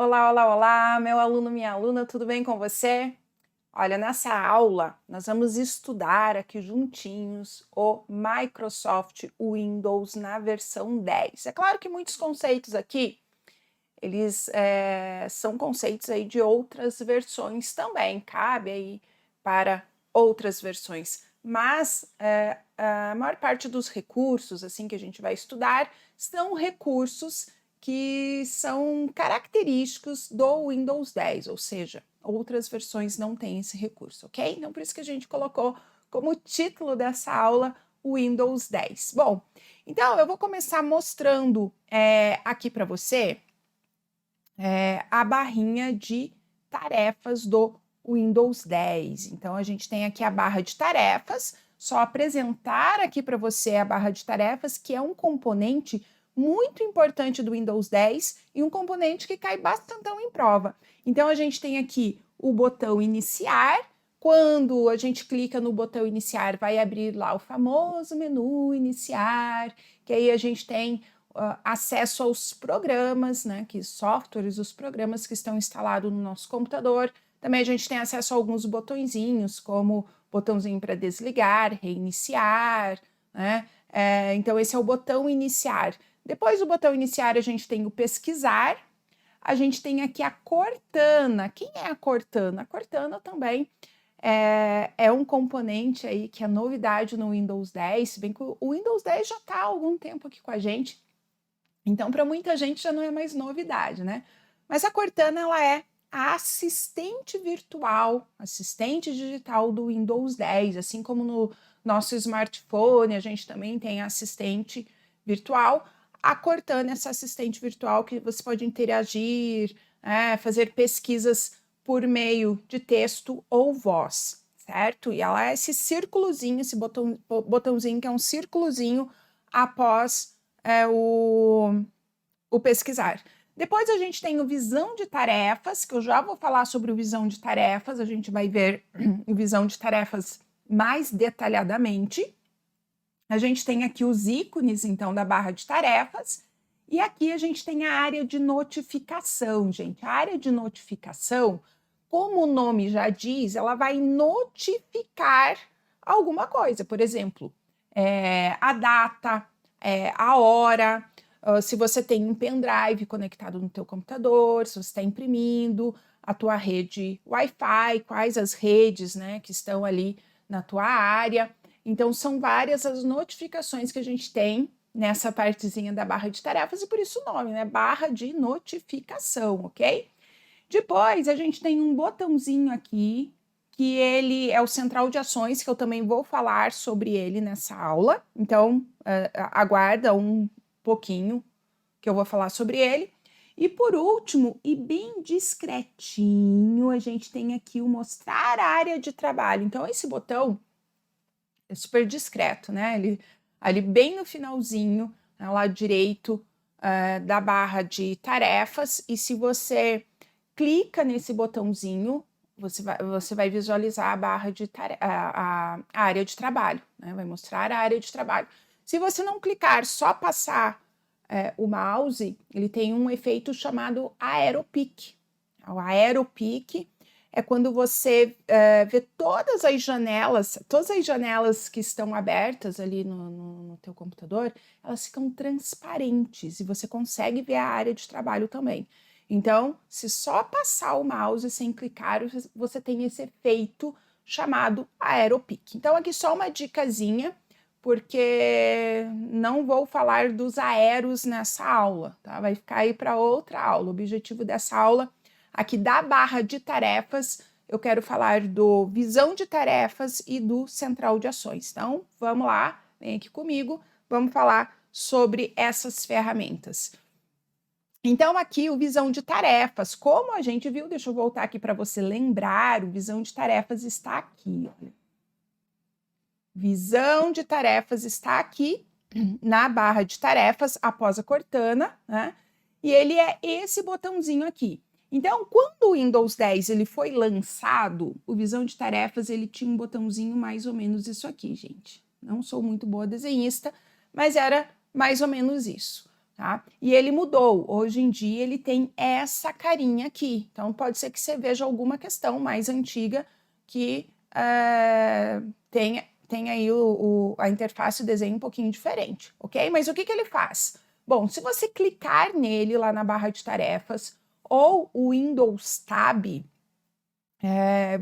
Olá, olá, olá, meu aluno, minha aluna, tudo bem com você? Olha, nessa aula nós vamos estudar aqui juntinhos o Microsoft Windows na versão 10. É claro que muitos conceitos aqui, eles são conceitos aí de outras versões também, cabe aí para outras versões, mas a maior parte dos recursos assim que a gente vai estudar são recursos que são característicos do Windows 10, ou seja, outras versões não têm esse recurso, ok? Então, por isso que a gente colocou como título dessa aula o Windows 10. Bom, então eu vou começar mostrando aqui para você a barrinha de tarefas do Windows 10. Então, a gente tem aqui a barra de tarefas, só apresentar aqui para você a barra de tarefas, que é um componente muito importante do Windows 10 e um componente que cai bastante em prova. Então, a gente tem aqui o botão iniciar. Quando a gente clica no botão iniciar, vai abrir lá o famoso menu iniciar, que aí a gente tem acesso aos programas, né, que softwares, os programas que estão instalados no nosso computador. Também a gente tem acesso a alguns botõezinhos, como botãozinho para desligar, reiniciar, né? Então esse é o botão iniciar. Depois do botão iniciar a gente tem o pesquisar, a gente tem aqui a Cortana. Quem é a Cortana? A Cortana também é um componente aí que é novidade no Windows 10, se bem que o Windows 10 já está há algum tempo aqui com a gente, então para muita gente já não é mais novidade, né? Mas a Cortana, ela é a assistente virtual, assistente digital do Windows 10, assim como no nosso smartphone a gente também tem assistente virtual. A Cortana é essa assistente virtual que você pode interagir, fazer pesquisas por meio de texto ou voz, certo? E ela é esse círculozinho, esse botãozinho que é um círculozinho após o pesquisar. Depois a gente tem o visão de tarefas, que eu já vou falar sobre o visão de tarefas, a gente vai ver o visão de tarefas mais detalhadamente. A gente tem aqui os ícones, então, da barra de tarefas, e aqui a gente tem a área de notificação, gente. A área de notificação, como o nome já diz, ela vai notificar alguma coisa, por exemplo, a data, a hora, se você tem um pendrive conectado no teu computador, se você está imprimindo, a tua rede Wi-Fi, quais as redes, né, que estão ali na tua área. Então, são várias as notificações que a gente tem nessa partezinha da barra de tarefas, e por isso o nome, né, barra de notificação, ok? Depois, a gente tem um botãozinho aqui, que ele é o central de ações, que eu também vou falar sobre ele nessa aula. Então, aguarda um pouquinho que eu vou falar sobre ele. E por último, e bem discretinho, a gente tem aqui o mostrar a área de trabalho. Então, esse botão é super discreto, né? Ele, ali bem no finalzinho, ao lado direito da barra de tarefas, e se você clica nesse botãozinho, você vai visualizar a barra de a área de trabalho, né? Vai mostrar a área de trabalho. Se você não clicar, só passar o mouse, ele tem um efeito chamado aeropique. O aeropique é quando você vê todas as janelas que estão abertas ali no teu computador, elas ficam transparentes e você consegue ver a área de trabalho também. Então, se só passar o mouse sem clicar, você tem esse efeito chamado aeropique. Então, aqui só uma dicasinha, porque não vou falar dos aeros nessa aula, tá? Vai ficar aí para outra aula. O objetivo dessa aula, aqui da barra de tarefas, eu quero falar do visão de tarefas e do central de ações. Então, vamos lá, vem aqui comigo, vamos falar sobre essas ferramentas. Então, aqui o visão de tarefas, como a gente viu, deixa eu voltar aqui para você lembrar, o visão de tarefas está aqui, olha. Visão de tarefas está aqui na barra de tarefas após a Cortana, né? E ele é esse botãozinho aqui. Então, quando o Windows 10 ele foi lançado, o visão de tarefas ele tinha um botãozinho mais ou menos isso aqui, gente. Não sou muito boa desenhista, mas era mais ou menos isso. tá? E ele mudou. Hoje em dia ele tem essa carinha aqui. Então pode ser que você veja alguma questão mais antiga que tem aí a interface, o desenho um pouquinho diferente, ok? Mas o que ele faz? Bom, se você clicar nele lá na barra de tarefas ou o Windows Tab,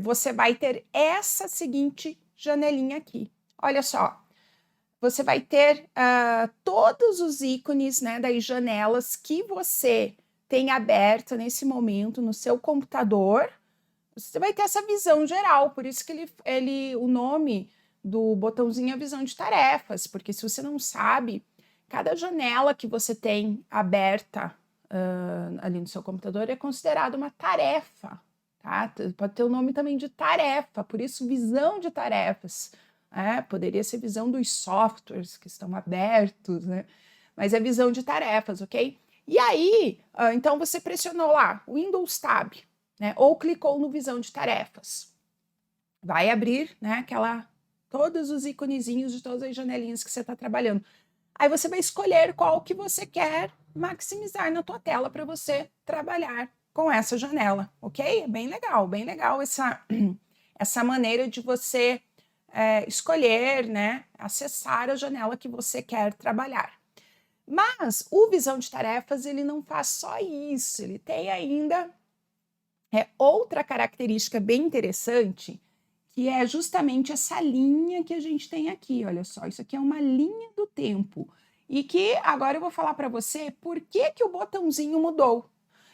você vai ter essa seguinte janelinha aqui. Olha só, você vai ter todos os ícones, né, das janelas que você tem aberta nesse momento no seu computador. Você vai ter essa visão geral, por isso que o nome do botãozinho é visão de tarefas, porque se você não sabe, cada janela que você tem aberta ali no seu computador é considerada uma tarefa, tá? Pode ter o nome também de tarefa, por isso visão de tarefas. Poderia ser visão dos softwares que estão abertos, né? Mas é visão de tarefas, ok? E aí, então você pressionou lá o Windows Tab, né? Ou clicou no visão de tarefas. Vai abrir, né? Todos os iconezinhos de todas as janelinhas que você está trabalhando. Aí você vai escolher qual que você quer maximizar na tua tela para você trabalhar com essa janela, ok? É bem legal essa maneira de você escolher, né, acessar a janela que você quer trabalhar. Mas o visão de tarefas, ele não faz só isso, ele tem ainda outra característica bem interessante, que é justamente essa linha que a gente tem aqui, olha só, isso aqui é uma linha do tempo, e que agora eu vou falar para você por que o botãozinho mudou.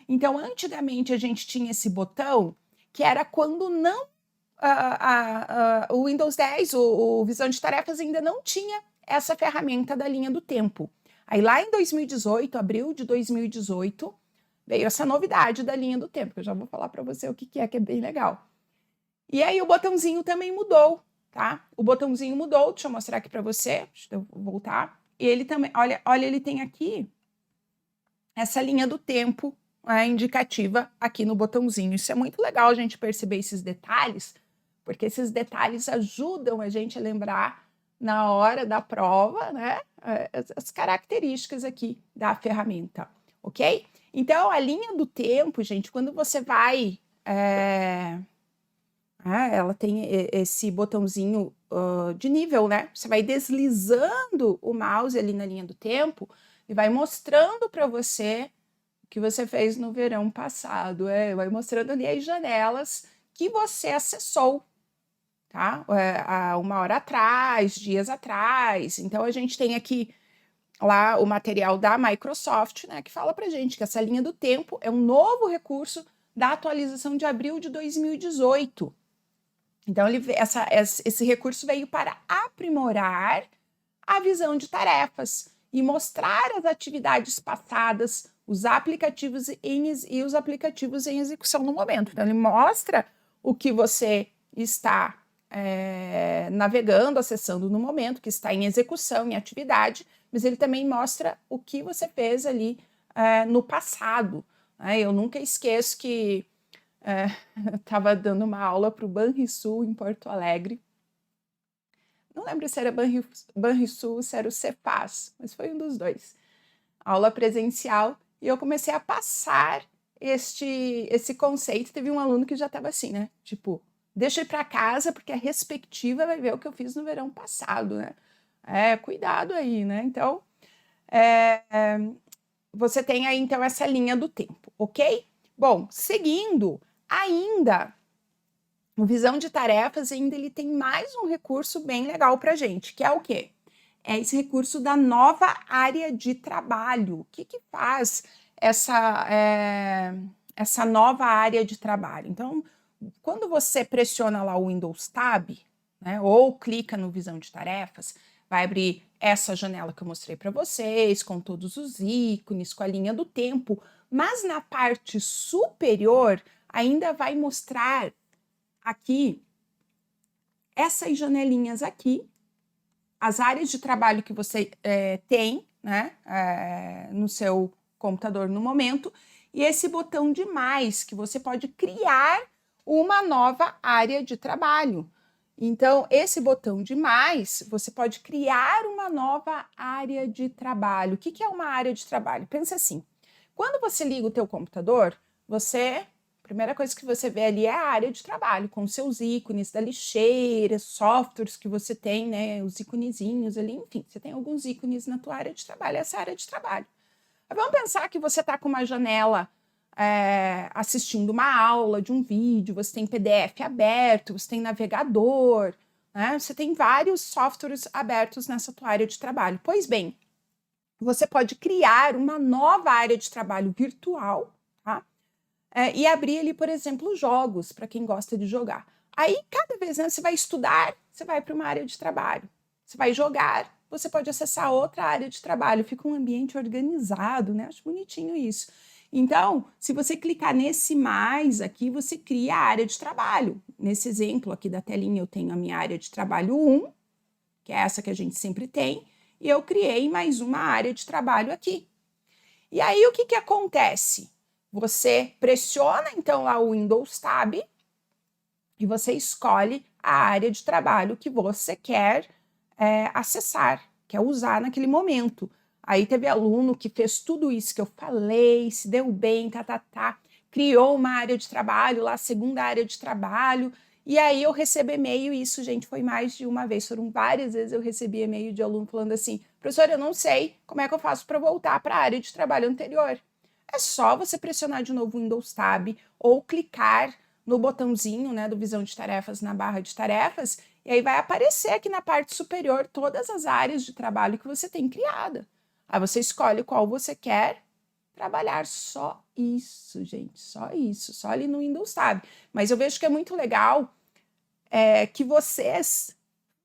Então, antigamente a gente tinha esse botão, que era quando não o Windows 10, o Visão de Tarefas, ainda não tinha essa ferramenta da linha do tempo. Aí lá em 2018, abril de 2018, veio essa novidade da linha do tempo, que eu já vou falar para você o que é bem legal. E aí o botãozinho também mudou, tá? O botãozinho mudou, deixa eu mostrar aqui para você, deixa eu voltar. E ele também, olha, ele tem aqui essa linha do tempo indicativa aqui no botãozinho. Isso é muito legal a gente perceber esses detalhes, porque esses detalhes ajudam a gente a lembrar na hora da prova, né, as características aqui da ferramenta, ok? Então, a linha do tempo, gente, quando você vai... ela tem esse botãozinho de nível, né? Você vai deslizando o mouse ali na linha do tempo e vai mostrando para você o que você fez no verão passado. Vai mostrando ali as janelas que você acessou, tá? Há 1 hora atrás, dias atrás. Então, a gente tem aqui lá o material da Microsoft, né, que fala para gente que essa linha do tempo é um novo recurso da atualização de abril de 2018. Então, esse recurso veio para aprimorar a visão de tarefas e mostrar as atividades passadas, os aplicativos e os aplicativos em execução no momento. Então, ele mostra o que você está navegando, acessando no momento, que está em execução, em atividade, mas ele também mostra o que você fez ali no passado. Eu nunca esqueço que eu estava dando uma aula para o Banrisul em Porto Alegre. Não lembro se era Banrisul ou se era o Cefaz, mas foi um dos dois. Aula presencial, e eu comecei a passar esse conceito. Teve um aluno que já estava assim, né? Tipo, deixa eu ir para casa, porque a respectiva vai ver o que eu fiz no verão passado, né? Cuidado aí, né? Então, você tem aí, então, essa linha do tempo, ok? Bom, seguindo, ainda, o Visão de Tarefas ainda ele tem mais um recurso bem legal para a gente, que é o quê? É esse recurso da nova área de trabalho. O que faz essa nova área de trabalho? Então, quando você pressiona lá o Windows Tab, né, ou clica no Visão de Tarefas, vai abrir essa janela que eu mostrei para vocês, com todos os ícones, com a linha do tempo, mas na parte superior ainda vai mostrar aqui essas janelinhas aqui, as áreas de trabalho que você tem, né, no seu computador no momento, e esse botão de mais, que você pode criar uma nova área de trabalho. Então, esse botão de mais, você pode criar uma nova área de trabalho. O que que é uma área de trabalho? Pensa assim, quando você liga o teu computador, a primeira coisa que você vê ali é a área de trabalho, com seus ícones da lixeira, softwares que você tem, né, os iconezinhos ali, enfim, você tem alguns ícones na tua área de trabalho, essa é a área de trabalho. Mas vamos pensar que você está com uma janela assistindo uma aula de um vídeo, você tem PDF aberto, você tem navegador, né? Você tem vários softwares abertos nessa tua área de trabalho. Pois bem, você pode criar uma nova área de trabalho virtual, tá? E abrir ali, por exemplo, jogos para quem gosta de jogar. Aí, cada vez, né, você vai estudar, você vai para uma área de trabalho. Você vai jogar, você pode acessar outra área de trabalho. Fica um ambiente organizado, né? Acho bonitinho isso. Então, se você clicar nesse mais aqui, você cria a área de trabalho. Nesse exemplo aqui da telinha, eu tenho a minha área de trabalho 1, que é essa que a gente sempre tem, e eu criei mais uma área de trabalho aqui. E aí, o que que acontece? Você pressiona, então, lá o Windows Tab e você escolhe a área de trabalho que você quer acessar, quer usar naquele momento. Aí teve aluno que fez tudo isso que eu falei, se deu bem, criou uma área de trabalho, lá a segunda área de trabalho, e aí eu recebi e-mail, e isso, gente, foi mais de uma vez, foram várias vezes eu recebi e-mail de aluno falando assim, professor, eu não sei como é que eu faço para voltar para a área de trabalho anterior. É só você pressionar de novo o Windows Tab ou clicar no botãozinho, né, do Visão de Tarefas na barra de tarefas, e aí vai aparecer aqui na parte superior todas as áreas de trabalho que você tem criada. Aí você escolhe qual você quer trabalhar. Só isso, gente, só isso, só ali no Windows Tab. Mas eu vejo que é muito legal que vocês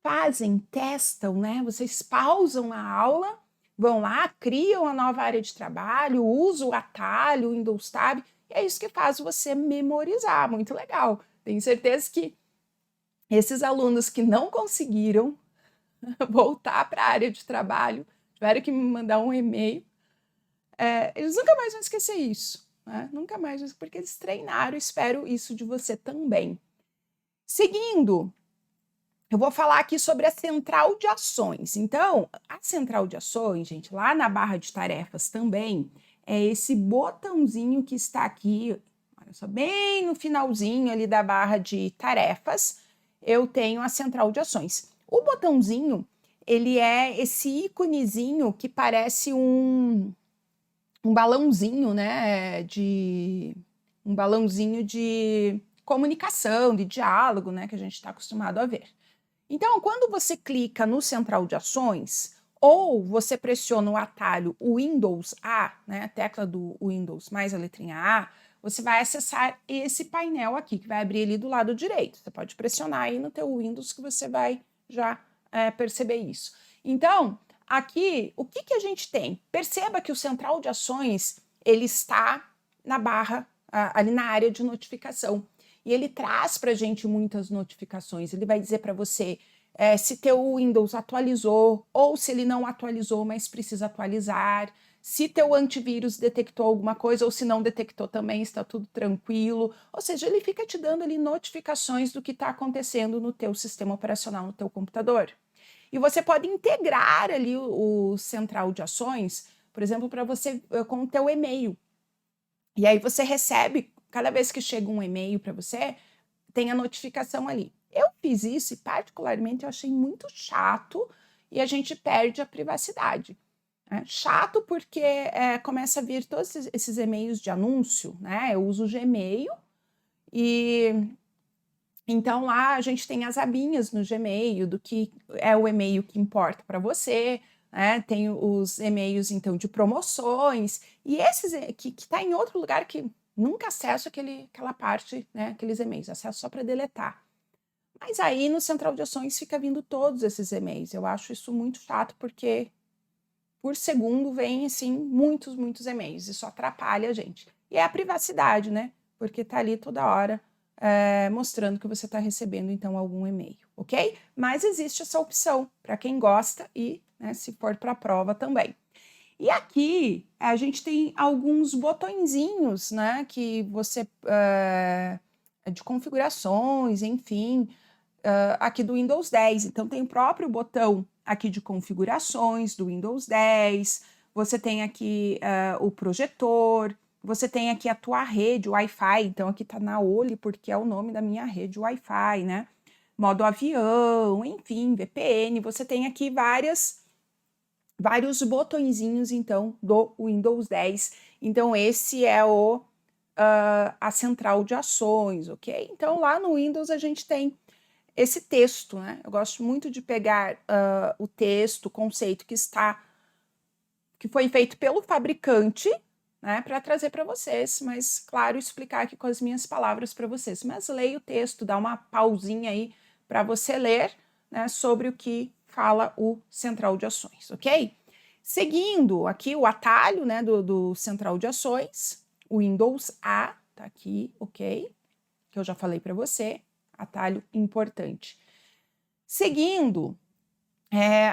fazem, testam, né? Vocês pausam a aula, vão lá, criam a nova área de trabalho, usam o atalho, o Windows Tab, e é isso que faz você memorizar. Muito legal. Tenho certeza que esses alunos que não conseguiram voltar para a área de trabalho, tiveram que me mandar um e-mail, eles nunca mais vão esquecer isso, né? Nunca mais, porque eles treinaram, espero isso de você também. Seguindo, eu vou falar aqui sobre a central de ações. Então, a central de ações, gente, lá na barra de tarefas também, é esse botãozinho que está aqui, olha só, bem no finalzinho ali da barra de tarefas, eu tenho a central de ações. O botãozinho, ele é esse íconezinho que parece um balãozinho, né, um balãozinho de comunicação, de diálogo, né, que a gente está acostumado a ver. Então, quando você clica no central de ações, ou você pressiona o atalho Windows A, né, a tecla do Windows mais a letrinha A, você vai acessar esse painel aqui, que vai abrir ali do lado direito. Você pode pressionar aí no teu Windows que você vai já perceber isso. Então, aqui, o que que a gente tem? Perceba que o central de ações, ele está na barra, ali na área de notificação. E ele traz para a gente muitas notificações. Ele vai dizer para você se teu Windows atualizou ou se ele não atualizou, mas precisa atualizar. Se teu antivírus detectou alguma coisa ou se não detectou também, está tudo tranquilo. Ou seja, ele fica te dando ali notificações do que está acontecendo no teu sistema operacional, no teu computador. E você pode integrar ali o central de ações, por exemplo, para você com o teu e-mail. E aí você recebe, cada vez que chega um e-mail para você, tem a notificação ali. Eu fiz isso e particularmente eu achei muito chato e a gente perde a privacidade. Chato porque começa a vir todos esses e-mails de anúncio, né? Eu uso o Gmail e então lá a gente tem as abinhas no Gmail do que é o e-mail que importa para você, né? Tem os e-mails então de promoções e esses que está em outro lugar que nunca acesso aquela parte, né? Aqueles e-mails, acesso só para deletar. Mas aí no Central de Ações fica vindo todos esses e-mails. Eu acho isso muito chato porque por segundo vem assim muitos e-mails. Isso atrapalha a gente. E é a privacidade, né? Porque tá ali toda hora mostrando que você está recebendo então algum e-mail, ok? Mas existe essa opção para quem gosta e, né, se for para a prova também. E aqui a gente tem alguns botõezinhos, né, que você de configurações, enfim, aqui do Windows 10. Então, tem o próprio botão aqui de configurações do Windows 10, você tem aqui o projetor, você tem aqui a tua rede Wi-Fi, então aqui tá na Oli porque é o nome da minha rede Wi-Fi, né? Modo avião, enfim, VPN, você tem aqui vários botõezinhos, então, do Windows 10. Então, esse é a central de ações, ok? Então, lá no Windows a gente tem esse texto, né? Eu gosto muito de pegar o texto, o conceito que foi feito pelo fabricante, né, para trazer para vocês, mas, claro, explicar aqui com as minhas palavras para vocês. Mas leia o texto, dá uma pausinha aí para você ler, né, sobre o que fala o central de ações, ok? Seguindo aqui o atalho, né, do central de ações, o Windows A, tá aqui, ok? Que eu já falei para você, atalho importante. Seguindo,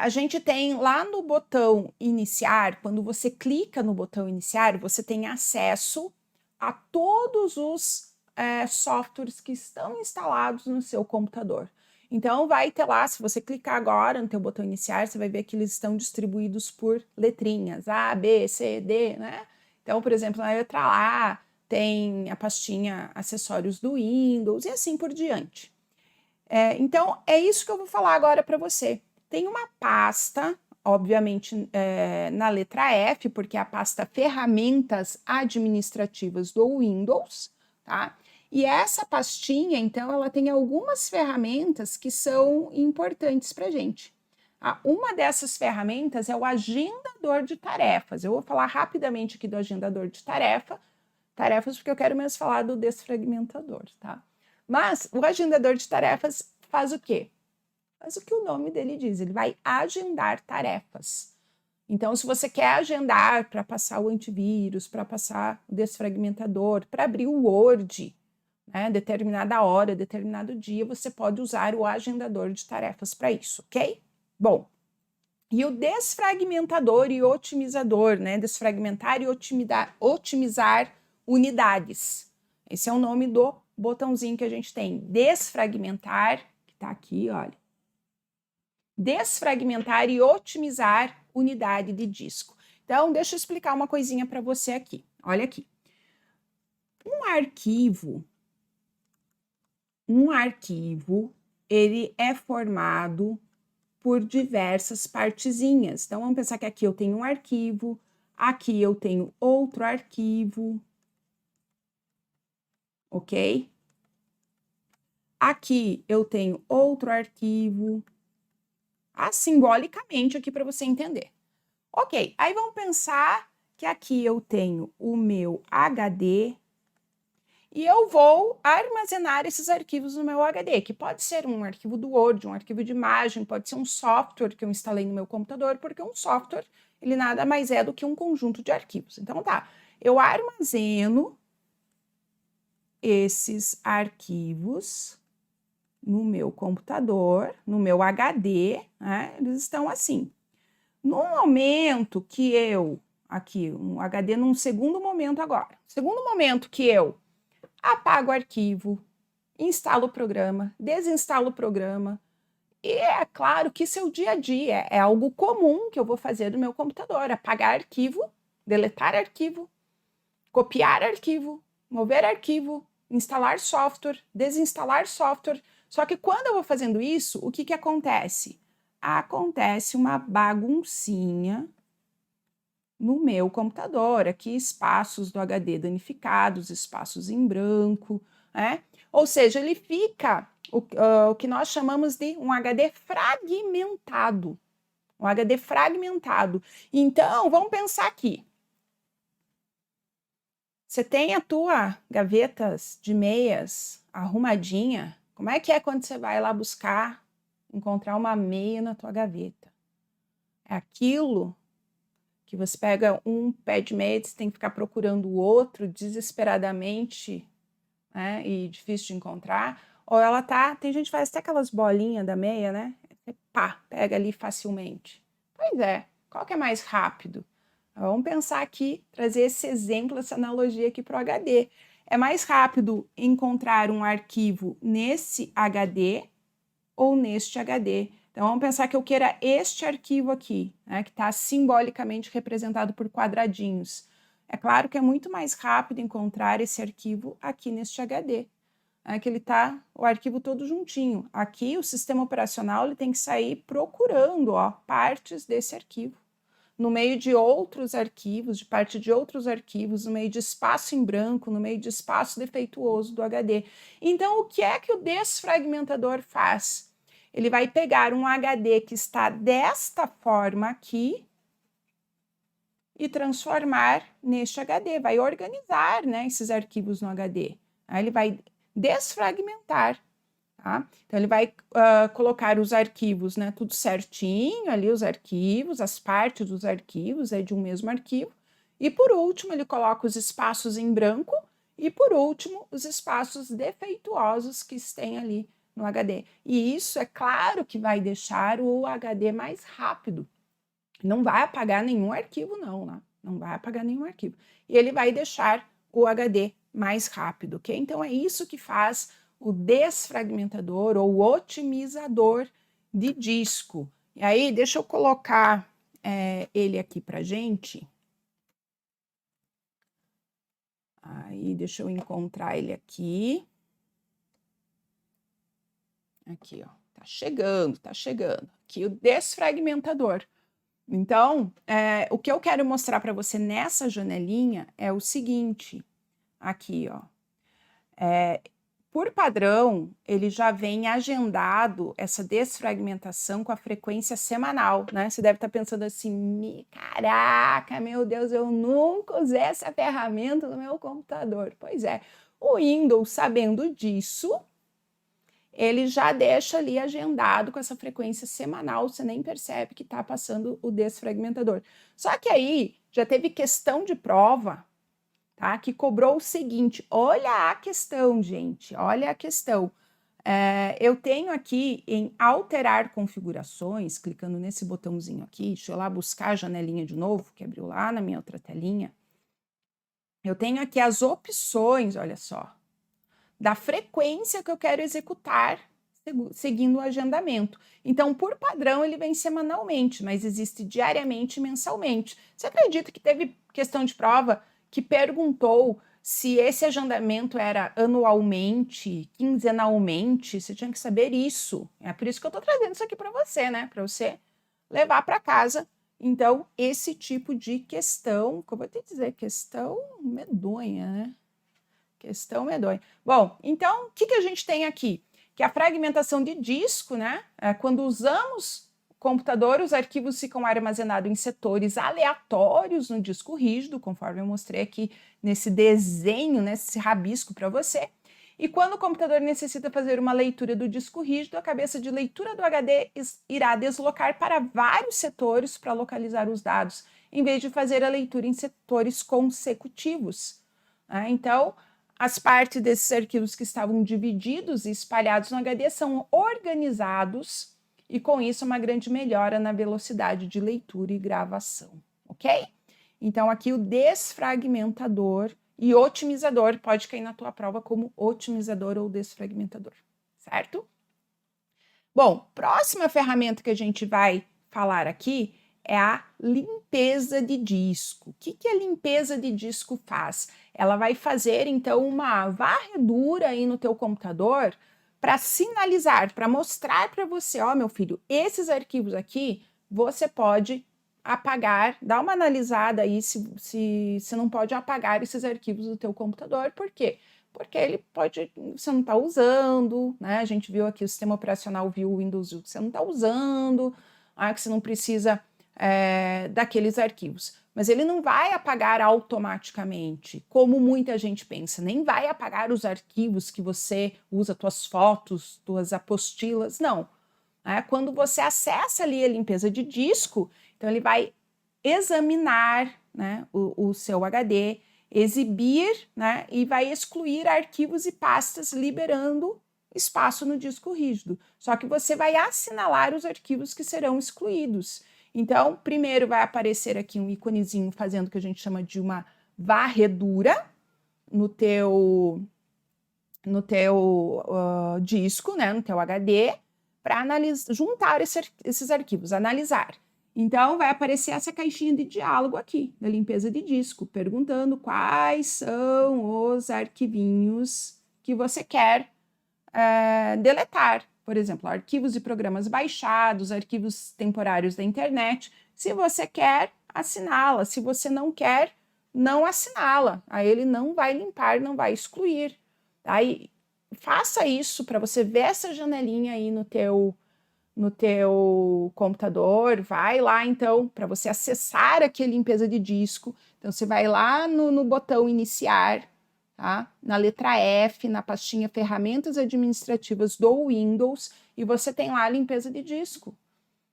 a gente tem lá no botão iniciar, quando você clica no botão iniciar, você tem acesso a todos os softwares que estão instalados no seu computador. Então, vai ter lá, se você clicar agora no teu botão iniciar, você vai ver que eles estão distribuídos por letrinhas, A, B, C, D, né? Então, por exemplo, na letra A tem a pastinha acessórios do Windows e assim por diante. Então, é isso que eu vou falar agora para você. Tem uma pasta, obviamente, na letra F, porque é a pasta Ferramentas Administrativas do Windows, tá? E essa pastinha, então, ela tem algumas ferramentas que são importantes para a gente. Uma dessas ferramentas é o agendador de tarefas. Eu vou falar rapidamente aqui do agendador de tarefas, porque eu quero mesmo falar do desfragmentador, tá? Mas o agendador de tarefas faz o quê? Faz o que o nome dele diz, ele vai agendar tarefas. Então, se você quer agendar para passar o antivírus, para passar o desfragmentador, para abrir o Word, né, determinada hora, determinado dia, você pode usar o agendador de tarefas para isso, ok? Bom, e o desfragmentador e otimizador, né? Desfragmentar e otimizar unidades. Esse é o nome do botãozinho que a gente tem. Desfragmentar, que está aqui, olha. Desfragmentar e otimizar unidade de disco. Então, deixa eu explicar uma coisinha para você aqui. Olha aqui. Um arquivo, ele é formado por diversas partezinhas. Então, vamos pensar que aqui eu tenho um arquivo, aqui eu tenho outro arquivo, ok? Aqui eu tenho outro arquivo, simbolicamente aqui para você entender. Ok, aí vamos pensar que aqui eu tenho o meu HD e eu vou armazenar esses arquivos no meu HD, que pode ser um arquivo do Word, um arquivo de imagem, pode ser um software que eu instalei no meu computador, porque um software, ele nada mais é do que um conjunto de arquivos. Então tá, eu armazeno esses arquivos no meu computador, no meu HD, né? Eles estão assim. No momento que aqui, um HD num segundo momento agora, segundo momento que eu apago o arquivo, instalo o programa, desinstalo o programa, e é claro que isso é o dia a dia, é algo comum que eu vou fazer no meu computador, apagar arquivo, deletar arquivo, copiar arquivo, mover arquivo, instalar software, desinstalar software. Só que quando eu vou fazendo isso, o que acontece? Acontece uma baguncinha no meu computador, aqui espaços do HD danificados, espaços em branco, né? Ou seja, ele fica o que nós chamamos de um HD fragmentado. Um HD fragmentado. Então, vamos pensar aqui. Você tem a tua gavetas de meias arrumadinha. Como é que é quando você vai lá encontrar uma meia na tua gaveta? É aquilo que você pega um pé de meia, você tem que ficar procurando o outro desesperadamente, né, e difícil de encontrar, ou ela tem gente que faz até aquelas bolinhas da meia, né, pá, pega ali facilmente. Pois é, qual que é mais rápido? Vamos pensar aqui, trazer esse exemplo, essa analogia aqui para o HD. É mais rápido encontrar um arquivo nesse HD ou neste HD. Então, vamos pensar que eu queira este arquivo aqui, né, que está simbolicamente representado por quadradinhos. É claro que é muito mais rápido encontrar esse arquivo aqui neste HD, né, que ele está o arquivo todo juntinho. Aqui, o sistema operacional ele tem que sair procurando partes desse arquivo, no meio de outros arquivos, de parte de outros arquivos, no meio de espaço em branco, no meio de espaço defeituoso do HD. Então, o que é que o desfragmentador faz? Ele vai pegar um HD que está desta forma aqui e transformar neste HD, vai organizar, né, esses arquivos no HD. Aí ele vai desfragmentar. Tá? Então, ele vai colocar os arquivos, né, tudo certinho ali, os arquivos, as partes dos arquivos de um mesmo arquivo. E, por último, ele coloca os espaços em branco e, por último, os espaços defeituosos que tem ali no HD. E isso, é claro que vai deixar o HD mais rápido. Não vai apagar nenhum arquivo, não, né? Não vai apagar nenhum arquivo. E ele vai deixar o HD mais rápido, ok? Então, é isso que faz o desfragmentador ou otimizador de disco. E aí, deixa eu colocar ele aqui para gente. Aí, deixa eu encontrar ele aqui. Aqui, ó. Tá chegando, tá chegando. Aqui o desfragmentador. Então, o que eu quero mostrar para você nessa janelinha é o seguinte. Aqui, ó. Por padrão, ele já vem agendado essa desfragmentação com a frequência semanal, né? Você deve estar pensando assim, caraca, meu Deus, eu nunca usei essa ferramenta no meu computador. Pois é, o Windows, sabendo disso, ele já deixa ali agendado com essa frequência semanal, você nem percebe que está passando o desfragmentador. Só que aí, já teve questão de prova, tá? Que cobrou o seguinte, olha a questão, gente, olha a questão. Eu tenho aqui em alterar configurações, clicando nesse botãozinho aqui, deixa eu lá buscar a janelinha de novo, que abriu lá na minha outra telinha. Eu tenho aqui as opções, olha só, da frequência que eu quero executar seguindo o agendamento. Então, por padrão, ele vem semanalmente, mas existe diariamente e mensalmente. Você acredita que teve questão de prova que perguntou se esse agendamento era anualmente, quinzenalmente? Você tinha que saber isso. É por isso que eu estou trazendo isso aqui para você, né? Para você levar para casa. Então, esse tipo de questão, como eu vou te dizer, questão medonha, né? Questão medonha. Bom, então, o que a gente tem aqui? Que a fragmentação de disco, né? Quando usamos o computador, os arquivos ficam armazenados em setores aleatórios no disco rígido, conforme eu mostrei aqui nesse desenho, nesse rabisco para você. E quando o computador necessita fazer uma leitura do disco rígido, a cabeça de leitura do HD irá deslocar para vários setores para localizar os dados, em vez de fazer a leitura em setores consecutivos. Então, as partes desses arquivos que estavam divididos e espalhados no HD são organizados e, com isso, uma grande melhora na velocidade de leitura e gravação, ok? Então, aqui o desfragmentador e otimizador pode cair na tua prova como otimizador ou desfragmentador, certo? Bom, próxima ferramenta que a gente vai falar aqui é a limpeza de disco. O que a limpeza de disco faz? Ela vai fazer, então, uma varredura aí no teu computador para sinalizar, para mostrar para você, ó, meu filho, esses arquivos aqui você pode apagar, dá uma analisada aí se não pode apagar esses arquivos do teu computador. Por quê? Porque ele pode, você não está usando, né? A gente viu aqui, o sistema operacional viu o Windows que você não está usando, que você não precisa daqueles arquivos. Mas ele não vai apagar automaticamente, como muita gente pensa, nem vai apagar os arquivos que você usa, tuas fotos, tuas apostilas, não. Quando você acessa ali a limpeza de disco, então ele vai examinar, né, o seu HD, exibir, né, e vai excluir arquivos e pastas, liberando espaço no disco rígido. Só que você vai assinalar os arquivos que serão excluídos. Então, primeiro vai aparecer aqui um íconezinho fazendo o que a gente chama de uma varredura no teu disco, né, no teu HD, para juntar esses arquivos, analisar. Então, vai aparecer essa caixinha de diálogo aqui, da limpeza de disco, perguntando quais são os arquivinhos que você quer deletar. Por exemplo, arquivos e programas baixados, arquivos temporários da internet. Se você quer, assinala. Se você não quer, não assinala. Aí ele não vai limpar, não vai excluir. Aí, faça isso para você ver essa janelinha aí no teu computador, vai lá então para você acessar aqui a limpeza de disco. Então você vai lá no botão iniciar, tá? Na letra F, na pastinha ferramentas administrativas do Windows, e você tem lá a limpeza de disco.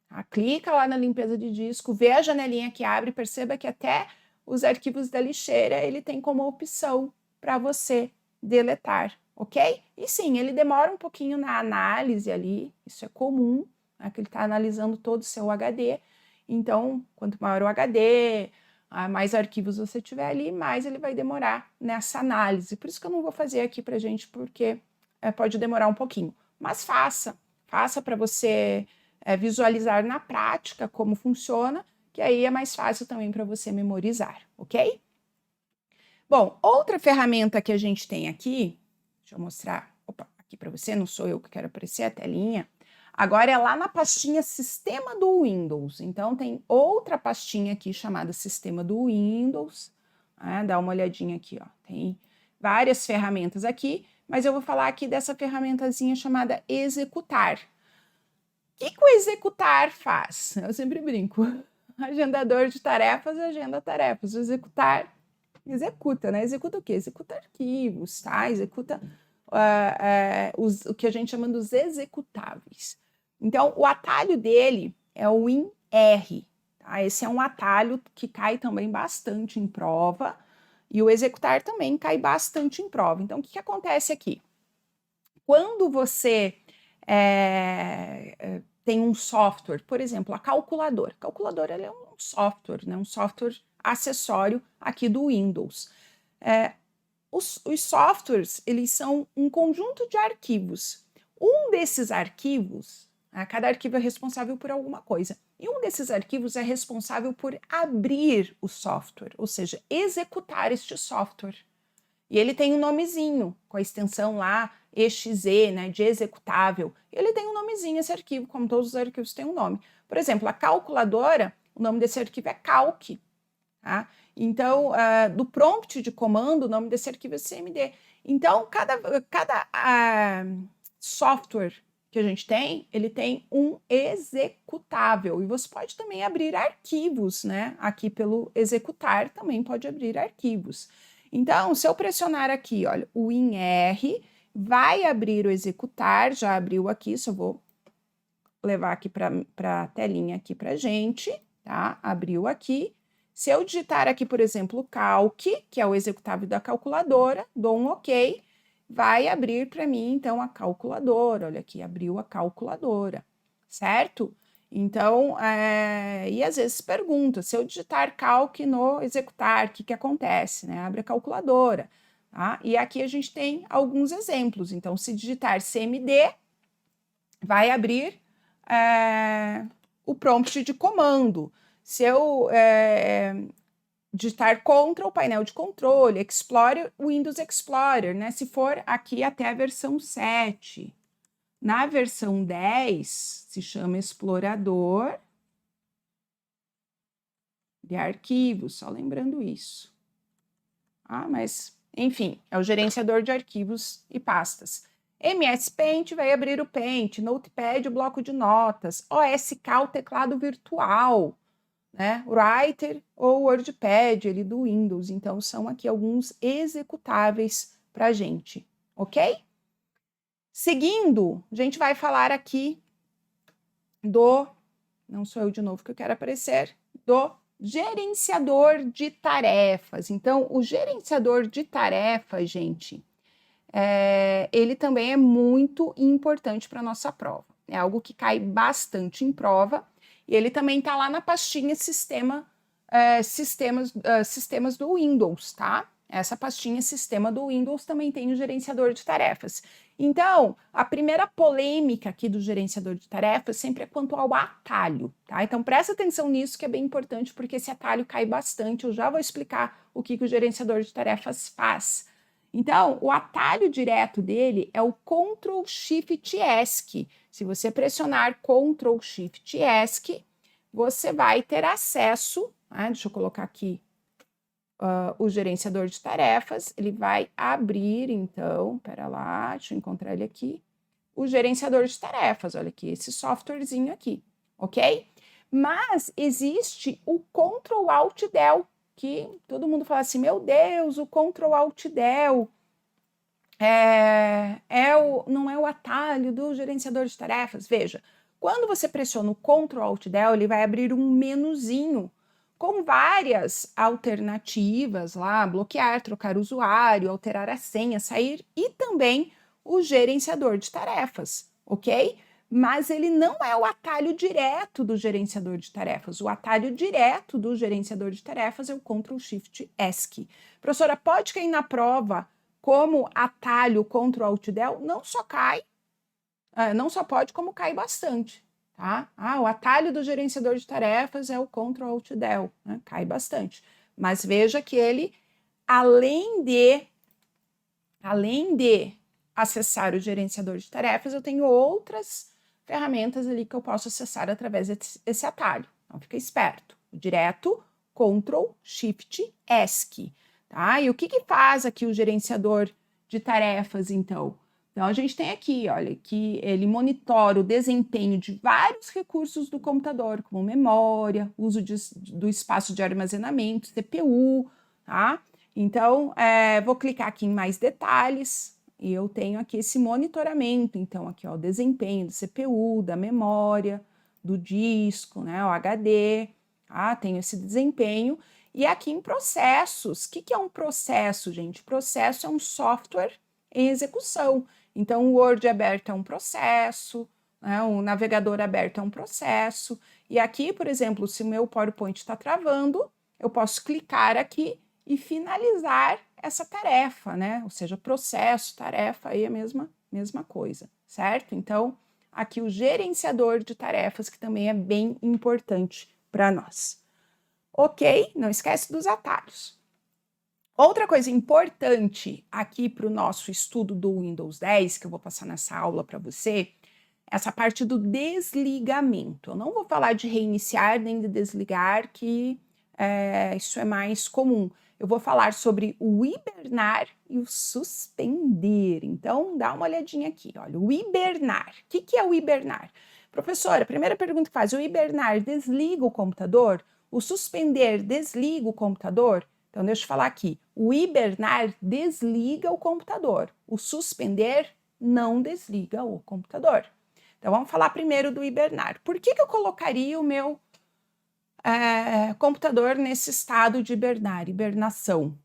Tá? Clica lá na limpeza de disco, vê a janelinha que abre, perceba que até os arquivos da lixeira ele tem como opção para você deletar, ok? E sim, ele demora um pouquinho na análise ali, isso é comum, né, que ele está analisando todo o seu HD. Então, quanto maior o HD, mais arquivos você tiver ali, mais ele vai demorar nessa análise. Por isso que eu não vou fazer aqui para gente, porque pode demorar um pouquinho. Mas faça para você visualizar na prática como funciona, que aí é mais fácil também para você memorizar, ok? Bom, outra ferramenta que a gente tem aqui, deixa eu mostrar aqui para você, não sou eu que quero aparecer a telinha. Agora é lá na pastinha Sistema do Windows. Então, tem outra pastinha aqui chamada Sistema do Windows. Dá uma olhadinha aqui, ó. Tem várias ferramentas aqui, mas eu vou falar aqui dessa ferramentazinha chamada Executar. O que o Executar faz? Eu sempre brinco. Agendador de tarefas, agenda tarefas. O Executar executa, né? Executa o quê? Executa arquivos, tá? Executa o que a gente chama dos executáveis. Então, o atalho dele é o WinR, tá? Esse é um atalho que cai também bastante em prova, e o executar também cai bastante em prova. Então, o que acontece aqui? Quando você tem um software, por exemplo, a calculadora. A calculadora é um software, né? Um software acessório aqui do Windows. Os softwares, eles são um conjunto de arquivos. Um desses arquivos, cada arquivo é responsável por alguma coisa, e um desses arquivos é responsável por abrir o software, ou seja, executar este software. E ele tem um nomezinho, com a extensão lá, exe, né, de executável. Ele tem um nomezinho, esse arquivo, como todos os arquivos têm um nome. Por exemplo, a calculadora, o nome desse arquivo é calc, tá? Então, do prompt de comando, o nome desse arquivo é cmd. Então, cada software que a gente tem, ele tem um executável. E você pode também abrir arquivos, né? Aqui pelo executar, também pode abrir arquivos. Então, se eu pressionar aqui, olha, o WinR, vai abrir o executar, já abriu aqui, só vou levar aqui para a telinha aqui para gente, tá? Abriu aqui. Se eu digitar aqui, por exemplo, calc, que é o executável da calculadora, dou um OK, vai abrir para mim, então, a calculadora. Olha aqui, abriu a calculadora, certo? Então, e às vezes pergunta, se eu digitar calc no executar, o que acontece, né? Abre a calculadora, tá? E aqui a gente tem alguns exemplos. Então, se digitar cmd, vai abrir o prompt de comando. Se eu digitar Ctrl, painel de controle, Explorer, Windows Explorer, né? Se for aqui até a versão 7. Na versão 10, se chama Explorador de arquivos, só lembrando isso. Mas, enfim, é o gerenciador de arquivos e pastas. MS Paint vai abrir o Paint, Notepad, o bloco de notas, OSK, o teclado virtual, né? Writer ou WordPad ali do Windows. Então, são aqui alguns executáveis para a gente, ok? Seguindo, a gente vai falar aqui não sou eu de novo que eu quero aparecer, do gerenciador de tarefas. Então, o gerenciador de tarefas, gente, ele também é muito importante para a nossa prova. É algo que cai bastante em prova, e ele também está lá na pastinha sistemas do Windows, tá? essa pastinha sistema do Windows também tem o gerenciador de tarefas. Então, a primeira polêmica aqui do gerenciador de tarefas sempre é quanto ao atalho, tá? Então, presta atenção nisso que é bem importante, porque esse atalho cai bastante. Eu já vou explicar o que o gerenciador de tarefas faz. Então, o atalho direto dele é o Ctrl Shift ESC. Se você pressionar Ctrl Shift ESC, você vai ter acesso, deixa eu colocar aqui o gerenciador de tarefas, ele vai abrir, então, pera lá, deixa eu encontrar ele aqui, o gerenciador de tarefas, olha aqui, esse softwarezinho aqui, ok? Mas existe o Ctrl Alt Del, que todo mundo fala assim, meu Deus, o Ctrl Alt Del não é o atalho do gerenciador de tarefas. Veja, quando você pressiona o Ctrl Alt Del, ele vai abrir um menuzinho com várias alternativas lá, bloquear, trocar usuário, alterar a senha, sair e também o gerenciador de tarefas, ok? Mas ele não é o atalho direto do gerenciador de tarefas. O atalho direto do gerenciador de tarefas é o Ctrl Shift ESC. Professora, pode cair na prova como atalho Ctrl Alt Del? Não só cai, não só pode, como cai bastante. Tá? O atalho do gerenciador de tarefas é o Ctrl Alt Del, né? Cai bastante. Mas veja que ele, além de acessar o gerenciador de tarefas, eu tenho outras ferramentas ali que eu posso acessar através desse atalho. Então, fica esperto. Direto, Ctrl Shift ESC. Tá? E o que faz aqui o gerenciador de tarefas, então? Então, a gente tem aqui, olha, que ele monitora o desempenho de vários recursos do computador, como memória, uso do espaço de armazenamento, CPU, tá? Então, vou clicar aqui em mais detalhes e eu tenho aqui esse monitoramento. Então, aqui, ó, o desempenho do CPU, da memória, do disco, né, o HD, tá? Tenho esse desempenho. E aqui em processos, o que é um processo, gente? Processo é um software em execução. Então, o Word aberto é um processo, né? O navegador aberto é um processo. E aqui, por exemplo, se o meu PowerPoint está travando, eu posso clicar aqui e finalizar essa tarefa, né? Ou seja, processo, tarefa, aí é a mesma coisa, certo? Então, aqui o gerenciador de tarefas, que também é bem importante para nós. Ok? Não esquece dos atalhos. Outra coisa importante aqui para o nosso estudo do Windows 10, que eu vou passar nessa aula para você, essa parte do desligamento. Eu não vou falar de reiniciar nem de desligar, que isso é mais comum. Eu vou falar sobre o hibernar e o suspender. Então, dá uma olhadinha aqui. Olha, o hibernar. O que é o hibernar? Professora, a primeira pergunta que faz, o hibernar desliga o computador? O suspender desliga o computador? Então, deixa eu falar aqui. O hibernar desliga o computador. O suspender não desliga o computador. Então, vamos falar primeiro do hibernar. Por que eu colocaria o meu computador nesse estado de hibernação?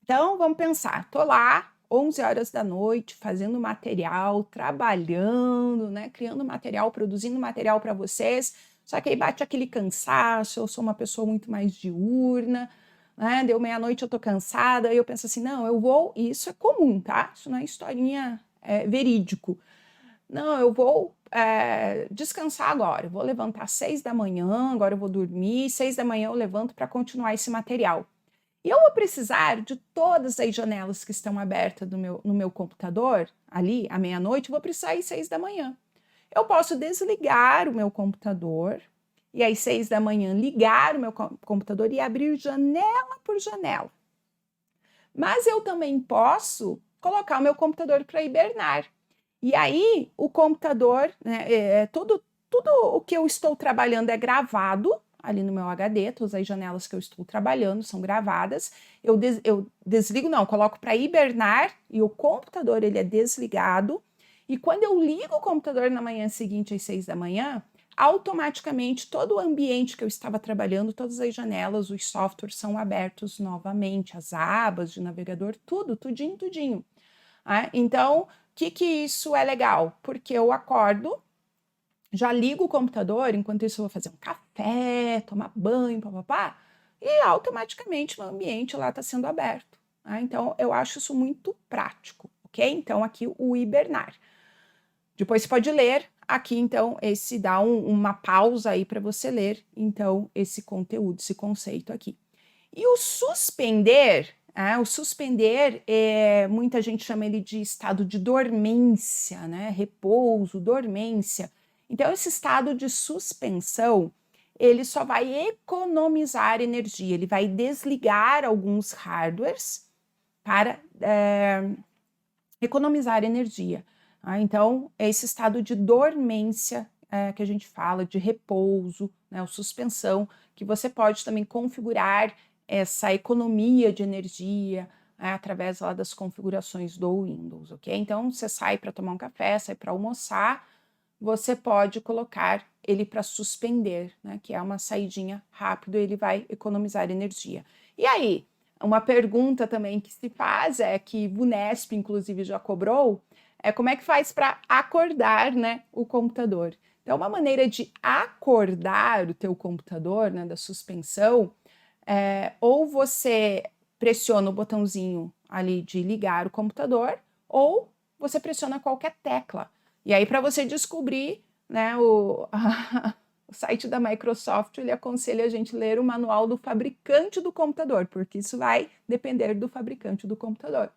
Então, vamos pensar. Estou lá, 11 horas da noite, fazendo material, trabalhando, né? Criando material, produzindo material para vocês. Só que aí bate aquele cansaço, eu sou uma pessoa muito mais diurna, né? Deu meia-noite, eu tô cansada, aí eu penso assim, não, eu vou, e isso é comum, tá? Isso não é historinha verídico. Não, eu vou descansar agora, eu vou levantar às 6 da manhã, agora eu vou dormir, 6 da manhã eu levanto para continuar esse material. E eu vou precisar de todas as janelas que estão abertas no meu computador, ali, à meia-noite, vou precisar às 6 da manhã. Eu posso desligar o meu computador e às 6 da manhã ligar o meu computador e abrir janela por janela. Mas eu também posso colocar o meu computador para hibernar. E aí, o computador, né, tudo o que eu estou trabalhando é gravado ali no meu HD, todas as janelas que eu estou trabalhando são gravadas. Eu desligo, não, coloco para hibernar e o computador ele é desligado. E quando eu ligo o computador na manhã seguinte, às 6 da manhã, automaticamente todo o ambiente que eu estava trabalhando, todas as janelas, os softwares são abertos novamente, as abas de navegador, tudinho. Então, que isso é legal? Porque eu acordo, já ligo o computador, enquanto isso eu vou fazer um café, tomar banho, papapá, e automaticamente o ambiente lá está sendo aberto. Tá? Então, eu acho isso muito prático, ok? Então, aqui o hibernar. Depois você pode ler aqui, então, esse dá uma pausa aí para você ler, então, esse conteúdo, esse conceito aqui. E o suspender, muita gente chama ele de estado de dormência, né? Repouso, dormência. Então, esse estado de suspensão, ele só vai economizar energia, ele vai desligar alguns hardwares para economizar energia. Então, é esse estado de dormência que a gente fala, de repouso, né, ou suspensão, que você pode também configurar essa economia de energia através lá das configurações do Windows, ok? Então, você sai para tomar um café, sai para almoçar, você pode colocar ele para suspender, né, que é uma saidinha rápido, ele vai economizar energia. E aí, uma pergunta também que se faz é que o Vunesp, inclusive, já cobrou, é como é que faz para acordar, né, o computador. Então, uma maneira de acordar o teu computador, né, da suspensão, ou você pressiona o botãozinho ali de ligar o computador, ou você pressiona qualquer tecla. E aí, para você descobrir, né, o site da Microsoft, ele aconselha a gente ler o manual do fabricante do computador, porque isso vai depender do fabricante do computador.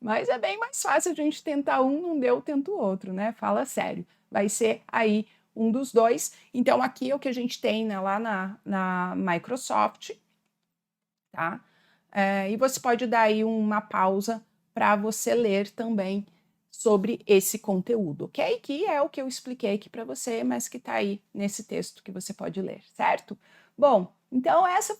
Mas é bem mais fácil a gente tentar um, não deu, tenta o outro, né? Fala sério. Vai ser aí um dos dois. Então, aqui é o que a gente tem, né, lá na Microsoft, tá? E você pode dar aí uma pausa para você ler também sobre esse conteúdo, ok? Que é o que eu expliquei aqui para você, mas que está aí nesse texto que você pode ler, certo? Bom, então essa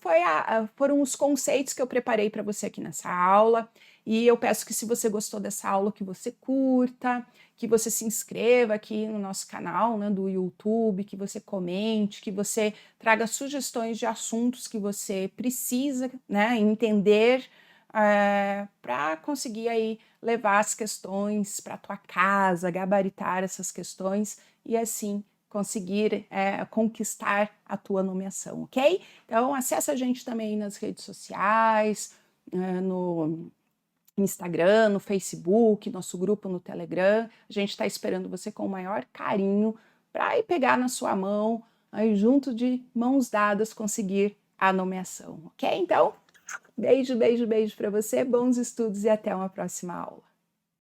foram os conceitos que eu preparei para você aqui nessa aula. E eu peço que, se você gostou dessa aula, que você curta, que você se inscreva aqui no nosso canal, né, do YouTube, que você comente, que você traga sugestões de assuntos que você precisa, né, entender para conseguir aí levar as questões para a tua casa, gabaritar essas questões e assim conseguir conquistar a tua nomeação, ok? Então, acessa a gente também nas redes sociais, no Instagram, no Facebook, nosso grupo no Telegram. A gente está esperando você com o maior carinho para ir pegar na sua mão, aí junto de mãos dadas conseguir a nomeação, ok? Então, beijo, beijo, beijo para você, bons estudos e até uma próxima aula.